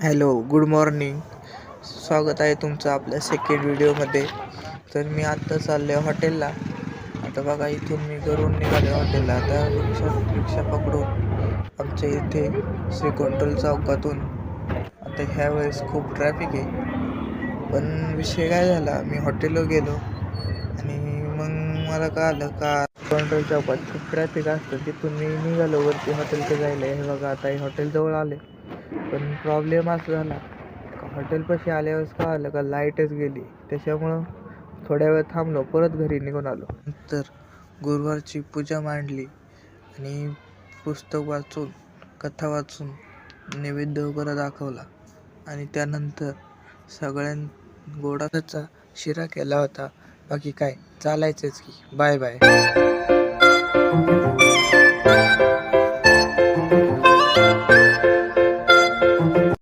Hello, good morning. स्वागत आहे तुमचं आपल्या सेकंड व्हिडिओमध्ये. तर मी आत्ता चाललो आहे हॉटेलला. आता बघा, इथून मी घरून निघालो हॉटेलला. आता रिक्षा पकडून आमच्या इथे श्रीगोंडल चौकातून. आता ह्या वेळेस खूप ट्रॅफिक आहे. पण विषय काय झाला, मी हॉटेलवर गेलो आणि मग मला कळालं का श्रीगोंडल चौकात खूप ट्रॅफिक असतं. तिथून मी निघालो वरती हॉटेलचं जायला. हे बघा, आता हे हॉटेल जवळ आले. पण प्रॉब्लेम असा झाला का हॉटेलपाशी आल्यावरच कळालं का लाईटच गेली. त्याच्यामुळं थोड्या वेळ थांबलो, परत घरी निघून आलो. नंतर गुरुवारची पूजा मांडली आणि पुस्तक वाचून, कथा वाचून नैवेद्य वगैरे दाखवला आणि त्यानंतर गोडाचा शिरा केला होता. बाकी काय, चालायचंच की. Bye bye.